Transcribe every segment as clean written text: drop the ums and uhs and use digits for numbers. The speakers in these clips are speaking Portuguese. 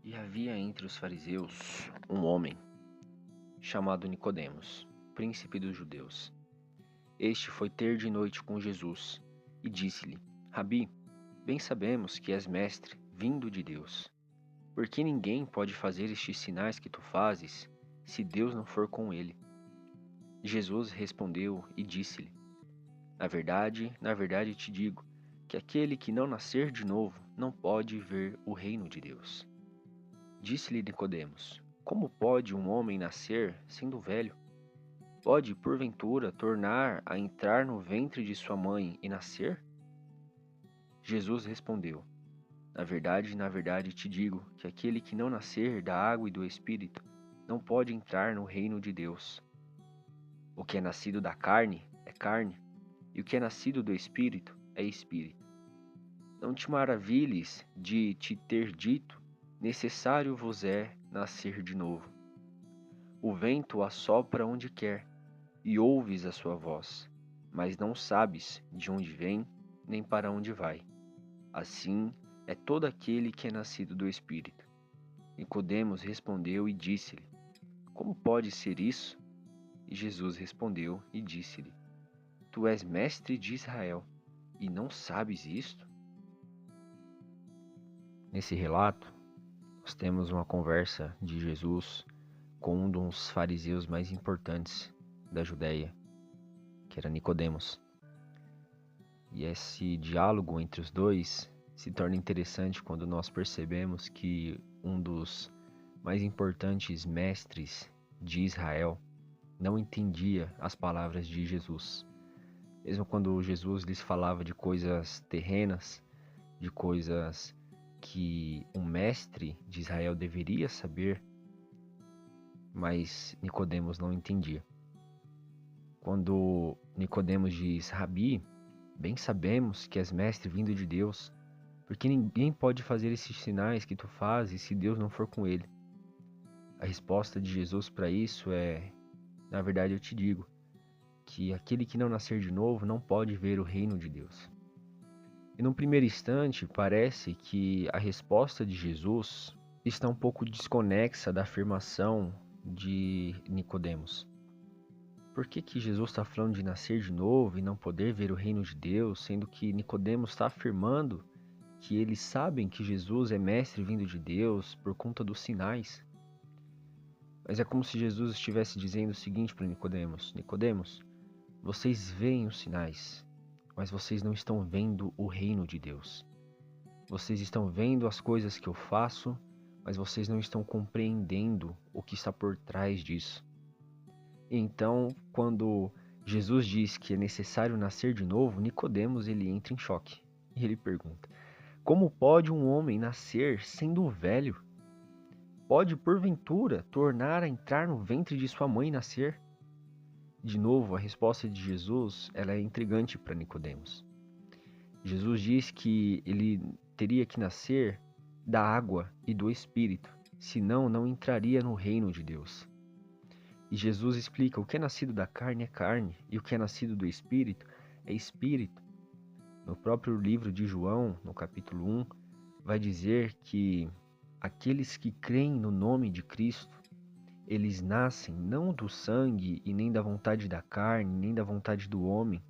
E havia entre os fariseus um homem chamado Nicodemos, príncipe dos judeus. Este foi ter de noite com Jesus e disse-lhe: Rabi, bem sabemos que és mestre, vindo de Deus. Porque ninguém pode fazer estes sinais que tu fazes, se Deus não for com ele. Jesus respondeu e disse-lhe: na verdade te digo, que aquele que não nascer de novo não pode ver o reino de Deus. Disse-lhe Nicodemos: Como pode um homem nascer sendo velho? Pode, porventura, tornar a entrar no ventre de sua mãe e nascer? Jesus respondeu: na verdade te digo que aquele que não nascer da água e do Espírito não pode entrar no reino de Deus. O que é nascido da carne é carne, e o que é nascido do Espírito é Espírito. Não te maravilhes de te ter dito: necessário vos é nascer de novo. O vento assopra onde quer, e ouves a sua voz, mas não sabes de onde vem, nem para onde vai. Assim é todo aquele que é nascido do Espírito. Nicodemos respondeu e disse-lhe: Como pode ser isso? E Jesus respondeu e disse-lhe: Tu és mestre de Israel, e não sabes isto? Nesse relato, nós temos uma conversa de Jesus com um dos fariseus mais importantes da Judéia, que era Nicodemos. E esse diálogo entre os dois se torna interessante quando nós percebemos que um dos mais importantes mestres de Israel não entendia as palavras de Jesus. Mesmo quando Jesus lhes falava de coisas terrenas, de coisas que um mestre de Israel deveria saber, mas Nicodemos não entendia. Quando Nicodemos diz: Rabi, bem sabemos que és mestre vindo de Deus, porque ninguém pode fazer esses sinais que tu fazes se Deus não for com ele. A resposta de Jesus para isso é: na verdade eu te digo, que aquele que não nascer de novo não pode ver o reino de Deus. E num primeiro instante, parece que a resposta de Jesus está um pouco desconexa da afirmação de Nicodemos. Por que Jesus está falando de nascer de novo e não poder ver o reino de Deus, sendo que Nicodemos está afirmando que eles sabem que Jesus é mestre vindo de Deus por conta dos sinais? Mas é como se Jesus estivesse dizendo o seguinte para Nicodemos: Nicodemos, vocês veem os sinais, mas vocês não estão vendo o reino de Deus. Vocês estão vendo as coisas que eu faço, mas vocês não estão compreendendo o que está por trás disso. Então, quando Jesus diz que é necessário nascer de novo, Nicodemos ele entra em choque. E ele pergunta: Como pode um homem nascer sendo velho? Pode, porventura, tornar a entrar no ventre de sua mãe e nascer? De novo, a resposta de Jesus ela é intrigante para Nicodemos. Jesus diz que ele teria que nascer da água e do Espírito, senão não entraria no reino de Deus. E Jesus explica: o que é nascido da carne é carne, e o que é nascido do Espírito é Espírito. No próprio livro de João, no capítulo 1, vai dizer que aqueles que creem no nome de Cristo, eles nascem não do sangue e nem da vontade da carne, nem da vontade do homem,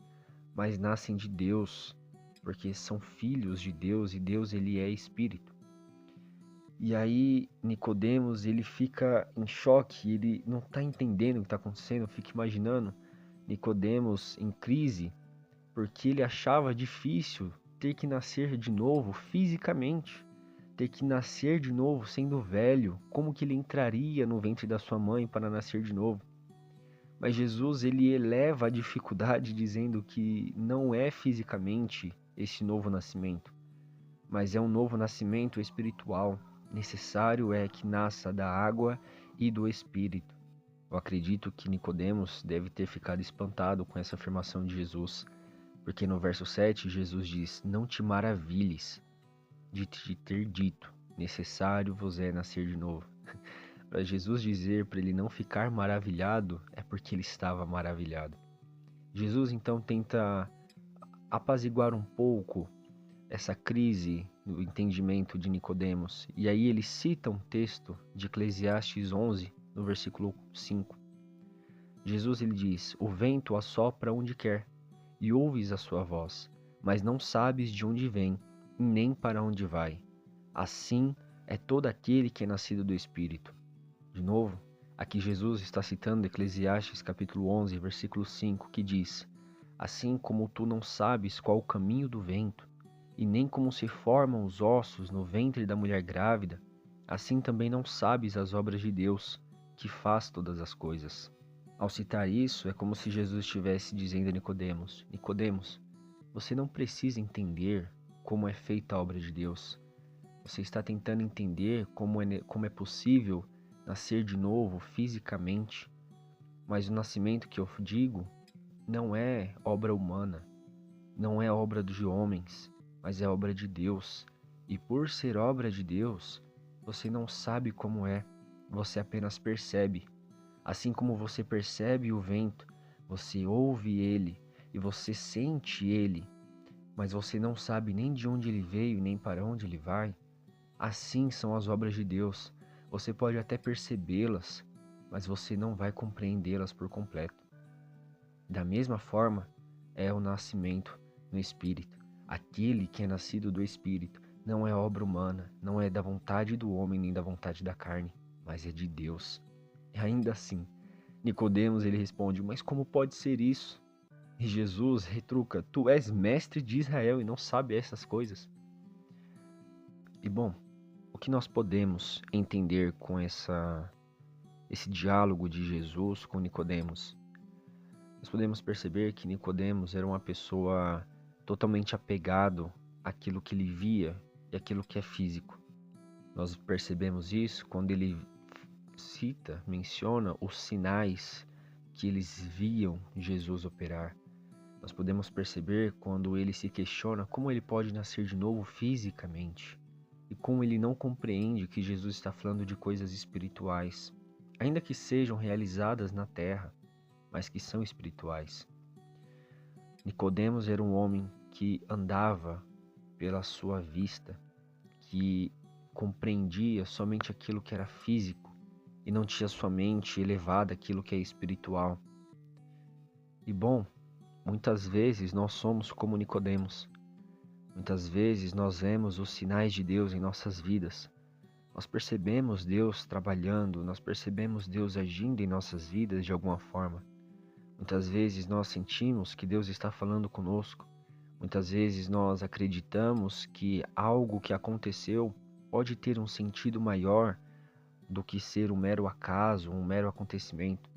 mas nascem de Deus, porque são filhos de Deus e Deus ele é Espírito. E aí Nicodemos ele fica em choque, ele não está entendendo o que está acontecendo, fica imaginando Nicodemos em crise, porque ele achava difícil ter que nascer de novo fisicamente, ter que nascer de novo sendo velho, como que ele entraria no ventre da sua mãe para nascer de novo? Mas Jesus ele eleva a dificuldade dizendo que não é fisicamente esse novo nascimento, mas é um novo nascimento espiritual. Necessário é que nasça da água e do Espírito. Eu acredito que Nicodemos deve ter ficado espantado com essa afirmação de Jesus, porque no verso 7 Jesus diz: Não te maravilhes de te ter dito, necessário vos é nascer de novo. Para Jesus dizer para ele não ficar maravilhado, é porque ele estava maravilhado. Jesus então tenta apaziguar um pouco essa crise no entendimento de Nicodemos. E aí ele cita um texto de Eclesiastes 11, no versículo 5. Jesus ele diz: "O vento assopra onde quer, e ouves a sua voz, mas não sabes de onde vem, e nem para onde vai. Assim é todo aquele que é nascido do Espírito." De novo, aqui Jesus está citando Eclesiastes capítulo 11, versículo 5, que diz: "Assim como tu não sabes qual o caminho do vento, e nem como se formam os ossos no ventre da mulher grávida, assim também não sabes as obras de Deus, que faz todas as coisas." Ao citar isso, é como se Jesus estivesse dizendo a Nicodemos: Nicodemos, você não precisa entender como é feita a obra de Deus. Você está tentando entender como é possível nascer de novo fisicamente, mas o nascimento que eu digo não é obra humana, não é obra de homens, mas é obra de Deus. E por ser obra de Deus, você não sabe como é, você apenas percebe. Assim como você percebe o vento, você ouve ele e você sente ele, mas você não sabe nem de onde ele veio nem para onde ele vai. Assim são as obras de Deus. Você pode até percebê-las, mas você não vai compreendê-las por completo. Da mesma forma, é o nascimento no Espírito. Aquele que é nascido do Espírito não é obra humana, não é da vontade do homem nem da vontade da carne, mas é de Deus. E ainda assim, Nicodemos ele responde: "Mas como pode ser isso?" E Jesus retruca: "Tu és mestre de Israel e não sabe essas coisas?" E bom, o que nós podemos entender com esse diálogo de Jesus com Nicodemos? Nós podemos perceber que Nicodemos era uma pessoa totalmente apegado àquilo que ele via e àquilo que é físico. Nós percebemos isso quando ele menciona os sinais que eles viam Jesus operar. Nós podemos perceber quando ele se questiona como ele pode nascer de novo fisicamente e como ele não compreende que Jesus está falando de coisas espirituais, ainda que sejam realizadas na terra, mas que são espirituais. Nicodemos era um homem que andava pela sua vista, que compreendia somente aquilo que era físico e não tinha sua mente elevada àquilo que é espiritual. E bom, muitas vezes nós somos como Nicodemos. Muitas vezes nós vemos os sinais de Deus em nossas vidas. Nós percebemos Deus trabalhando, nós percebemos Deus agindo em nossas vidas de alguma forma. Muitas vezes nós sentimos que Deus está falando conosco. Muitas vezes nós acreditamos que algo que aconteceu pode ter um sentido maior do que ser um mero acaso, um mero acontecimento.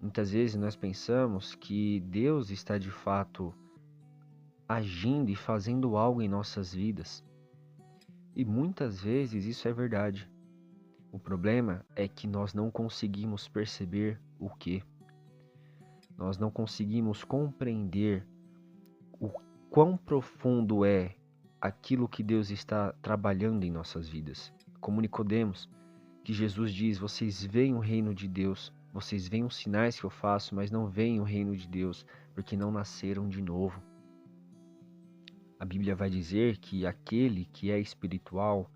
Muitas vezes nós pensamos que Deus está de fato agindo e fazendo algo em nossas vidas. E muitas vezes isso é verdade. O problema é que nós não conseguimos perceber o que. Nós não conseguimos compreender o quão profundo é aquilo que Deus está trabalhando em nossas vidas. Como Nicodemos, que Jesus diz: vocês veem o reino de Deus, vocês veem os sinais que eu faço, mas não veem o reino de Deus, porque não nasceram de novo. A Bíblia vai dizer que aquele que é espiritual,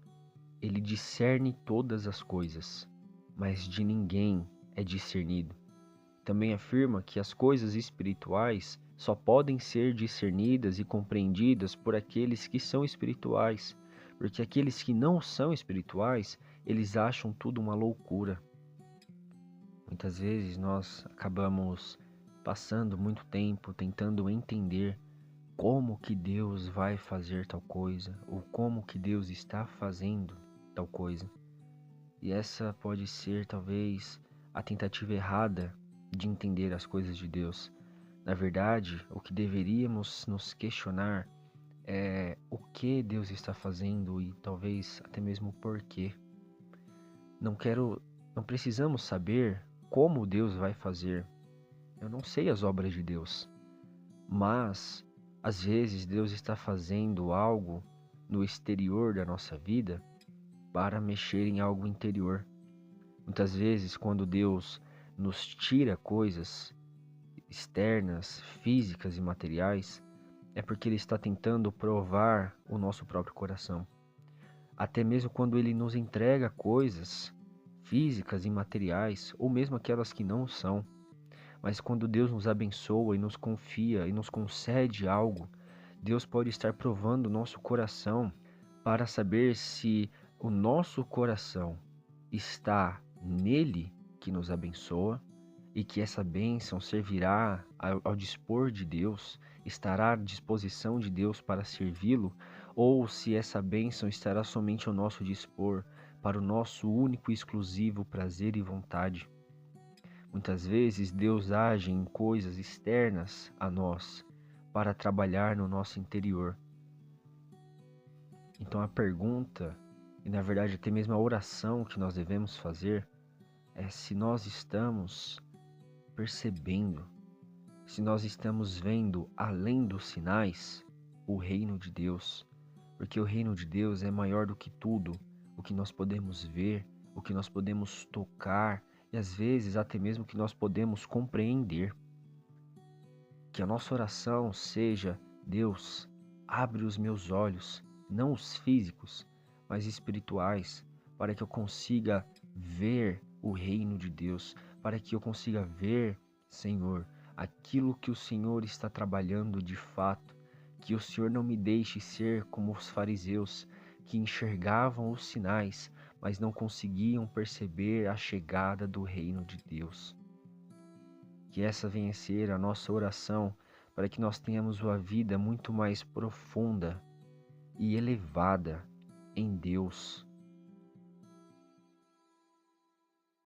ele discerne todas as coisas, mas de ninguém é discernido. Também afirma que as coisas espirituais só podem ser discernidas e compreendidas por aqueles que são espirituais, porque aqueles que não são espirituais, eles acham tudo uma loucura. Muitas vezes nós acabamos passando muito tempo tentando entender como que Deus vai fazer tal coisa, ou como que Deus está fazendo tal coisa. E essa pode ser talvez a tentativa errada de entender as coisas de Deus. Na verdade, o que deveríamos nos questionar é o que Deus está fazendo e talvez até mesmo o porquê. Não precisamos saber como Deus vai fazer. Eu não sei as obras de Deus, mas às vezes Deus está fazendo algo no exterior da nossa vida para mexer em algo interior. Muitas vezes, quando Deus nos tira coisas externas, físicas e materiais, é porque Ele está tentando provar o nosso próprio coração. Até mesmo quando Ele nos entrega coisas físicas e materiais, ou mesmo aquelas que não são. Mas quando Deus nos abençoa e nos confia e nos concede algo, Deus pode estar provando o nosso coração para saber se o nosso coração está nele que nos abençoa e que essa bênção servirá ao dispor de Deus, estará à disposição de Deus para servi-lo, ou se essa bênção estará somente ao nosso dispor, para o nosso único e exclusivo prazer e vontade. Muitas vezes Deus age em coisas externas a nós para trabalhar no nosso interior. Então a pergunta, e na verdade até mesmo a oração que nós devemos fazer, é se nós estamos percebendo, se nós estamos vendo além dos sinais o reino de Deus. Porque o reino de Deus é maior do que tudo, o que nós podemos ver, o que nós podemos tocar e às vezes até mesmo o que nós podemos compreender. Que a nossa oração seja: Deus, abre os meus olhos, não os físicos, mas espirituais, para que eu consiga ver o reino de Deus, para que eu consiga ver, Senhor, aquilo que o Senhor está trabalhando de fato, que o Senhor não me deixe ser como os fariseus, que enxergavam os sinais, mas não conseguiam perceber a chegada do reino de Deus. Que essa venha ser a nossa oração para que nós tenhamos uma vida muito mais profunda e elevada em Deus,